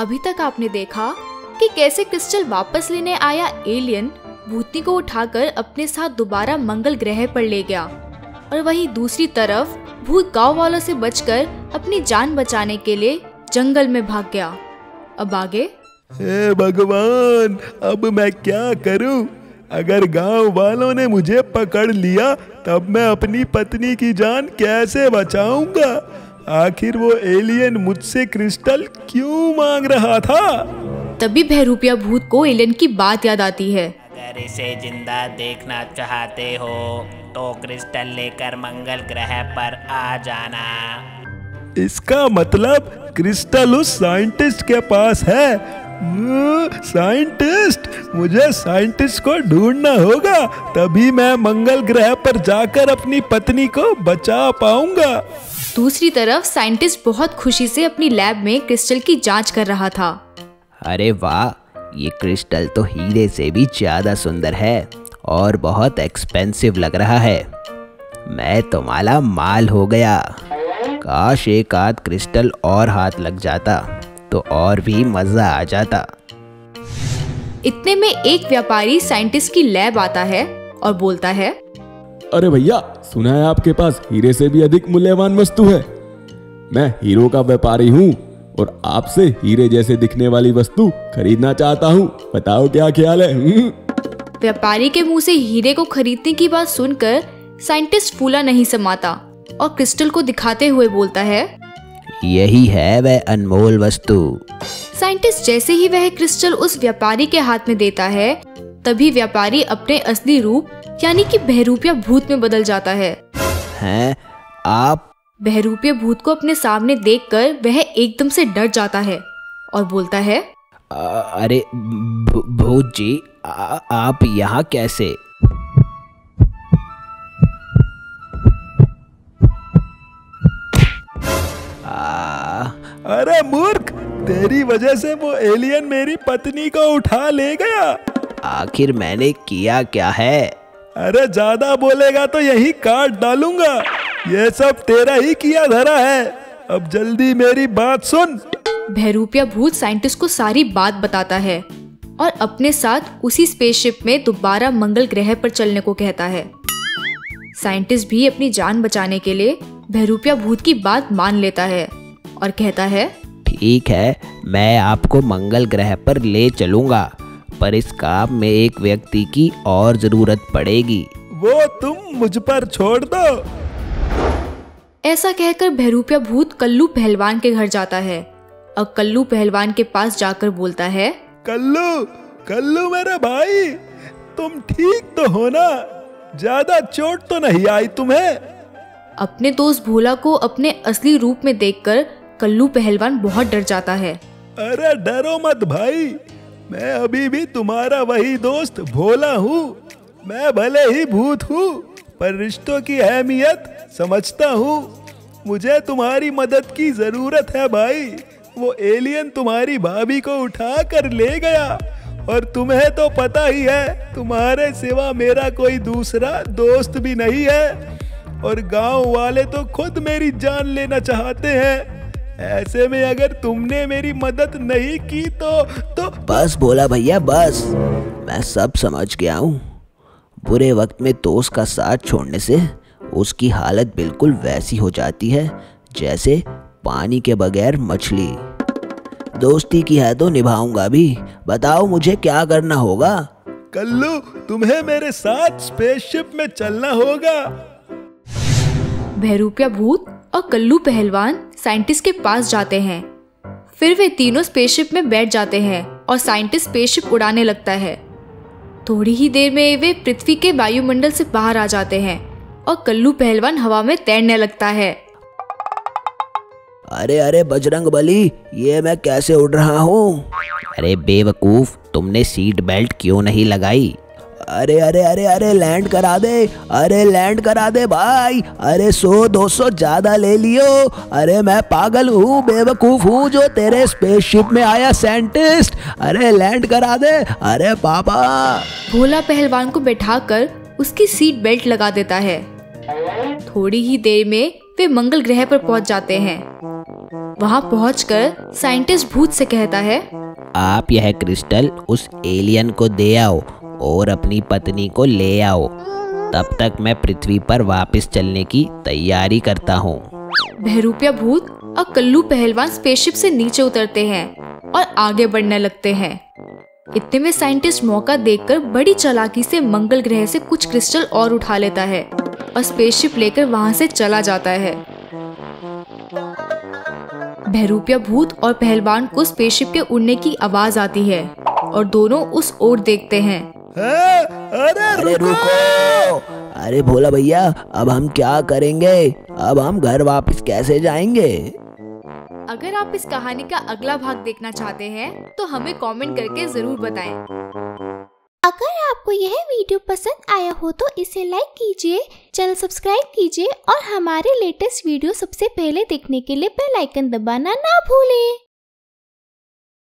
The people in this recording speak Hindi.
अभी तक आपने देखा कि कैसे क्रिस्टल वापस लेने आया एलियन भूतनी को उठाकर अपने साथ दोबारा मंगल ग्रह पर ले गया, और वहीं दूसरी तरफ भूत गांव वालों से बचकर अपनी जान बचाने के लिए जंगल में भाग गया। अब आगे। हे भगवान, अब मैं क्या करूं? अगर गांव वालों ने मुझे पकड़ लिया तब मैं अपनी पत्नी की जान कैसे बचाऊंगा? आखिर वो एलियन मुझसे क्रिस्टल क्यों मांग रहा था? तभी बहरूपिया भूत को एलियन की बात याद आती है। अगर इसे जिंदा देखना चाहते हो तो क्रिस्टल लेकर मंगल ग्रह पर आ जाना। इसका मतलब क्रिस्टल उस साइंटिस्ट के पास है। साइंटिस्ट, मुझे साइंटिस्ट को ढूंढना होगा, तभी मैं मंगल ग्रह पर जाकर अपनी पत्नी को बचा पाऊंगा। दूसरी तरफ साइंटिस्ट बहुत खुशी से अपनी लैब में क्रिस्टल की जांच कर रहा था। अरे वाह, ये क्रिस्टल तो हीरे से भी ज्यादा सुंदर है और बहुत एक्सपेंसिव लग रहा है। मैं तो माला माल हो गया। काश एक आध क्रिस्टल और हाथ लग जाता तो और भी मजा आ जाता। इतने में एक व्यापारी साइंटिस्ट की लैब आता है और बोलता है, अरे भैया, सुना है आपके पास हीरे से भी अधिक मूल्यवान वस्तु है। मैं हीरो का व्यापारी हूँ और आपसे हीरे जैसे दिखने वाली वस्तु खरीदना चाहता हूँ। बताओ क्या ख्याल है? व्यापारी के मुंह से हीरे को खरीदने की बात सुनकर साइंटिस्ट फूला नहीं समाता और क्रिस्टल को दिखाते हुए बोलता है, यही है वह अनमोल वस्तु। साइंटिस्ट जैसे ही वह क्रिस्टल उस व्यापारी के हाथ में देता है, तभी व्यापारी अपने असली रूप यानी कि बहरूपिया भूत में बदल जाता है। हैं आप? बहरूपिया भूत को अपने सामने देखकर वह एकदम से डर जाता है और बोलता है, अरे भूत जी, आप यहाँ कैसे? अरे मूर्ख, तेरी वजह से वो एलियन मेरी पत्नी को उठा ले गया। आखिर मैंने किया क्या है? अरे ज्यादा बोलेगा तो यही काट डालूंगा। ये सब तेरा ही किया धरा है। अब जल्दी मेरी बात सुन। बहरूपिया भूत साइंटिस्ट को सारी बात बताता है और अपने साथ उसी स्पेसशिप में दोबारा मंगल ग्रह पर चलने को कहता है। साइंटिस्ट भी अपनी जान बचाने के लिए बहरूपिया भूत की बात मान लेता है और कहता है, ठीक है, मैं आपको मंगल ग्रह पर ले चलूंगा, पर इस काम में एक व्यक्ति की और जरूरत पड़ेगी। वो तुम मुझ पर छोड़ दो। ऐसा कहकर बहरूपिया भूत कल्लू पहलवान के घर जाता है और कल्लू पहलवान के पास जाकर बोलता है, कल्लू, कल्लू मेरे भाई, तुम ठीक तो हो ना? ज्यादा चोट तो नहीं आई तुम्हें? अपने दोस्त भोला को अपने असली रूप में देखकर कल्लू पहलवान बहुत डर जाता है। अरे डरो मत भाई, मैं अभी भी तुम्हारा वही दोस्त भोला हूँ। मैं भले ही भूत हूँ, पर रिश्तों की अहमियत समझता हूँ। मुझे तुम्हारी मदद की जरूरत है भाई। वो एलियन तुम्हारी भाभी को उठा कर ले गया और तुम्हें तो पता ही है, तुम्हारे सिवा मेरा कोई दूसरा दोस्त भी नहीं है और गांव वाले तो खुद मेरी जान लेना चाहते हैं। ऐसे में अगर तुमने मेरी मदद नहीं की तो बस बोला भैया, बस, मैं सब समझ गया हूँ। बुरे वक्त में दोस्त का साथ छोड़ने से उसकी हालत बिल्कुल वैसी हो जाती है जैसे पानी के बगैर मछली। दोस्ती की है तो निभाऊंगा भी। बताओ मुझे क्या करना होगा? कल्लू, तुम्हें मेरे साथ स्पेसशिप में चलना होगा। बहरूपिया भूत और कल्लू पहलवान साइंटिस्ट के पास जाते हैं। फिर वे तीनों स्पेसशिप में बैठ जाते हैं और साइंटिस्ट स्पेसशिप उड़ाने लगता है। थोड़ी ही देर में वे पृथ्वी के वायुमंडल से बाहर आ जाते हैं और कल्लू पहलवान हवा में तैरने लगता है। अरे अरे बजरंग बली, ये मैं कैसे उड़ रहा हूँ? अरे बेवकूफ, तुमने सीट बेल्ट क्यों नहीं लगाई? अरे अरे अरे अरे लैंड करा दे, अरे लैंड करा दे भाई। अरे 100-200 ज्यादा ले लियो। अरे मैं पागल हूँ, बेवकूफ हूँ जो तेरे स्पेसशिप में आया साइंटिस्ट। अरे लैंड करा दे, अरे पापा। भोला पहलवान को बैठाकर उसकी सीट बेल्ट लगा देता है। थोड़ी ही देर में वे मंगल ग्रह पर पहुंच जाते हैं। वहाँ पहुंचकर साइंटिस्ट भूत से कहता है, आप यह क्रिस्टल उस एलियन को दे आओ और अपनी पत्नी को ले आओ। तब तक मैं पृथ्वी पर वापस चलने की तैयारी करता हूँ। बहरूपिया भूत और कल्लू पहलवान स्पेसशिप से नीचे उतरते हैं और आगे बढ़ने लगते हैं। इतने में साइंटिस्ट मौका देखकर बड़ी चालाकी से मंगल ग्रह से कुछ क्रिस्टल और उठा लेता है और स्पेसशिप लेकर वहां से चला जाता है। बहरूपिया भूत और पहलवान को स्पेसशिप के उड़ने की आवाज आती है और दोनों उस ओर देखते हैं। अरे रुको! अरे भोला भैया, अब हम क्या करेंगे? अब हम घर वापस कैसे जाएंगे? अगर आप इस कहानी का अगला भाग देखना चाहते हैं तो हमें कमेंट करके जरूर बताएं। अगर आपको यह वीडियो पसंद आया हो तो इसे लाइक कीजिए, चैनल सब्सक्राइब कीजिए और हमारे लेटेस्ट वीडियो सबसे पहले देखने के लिए बेल आइकन दबाना ना भूलें।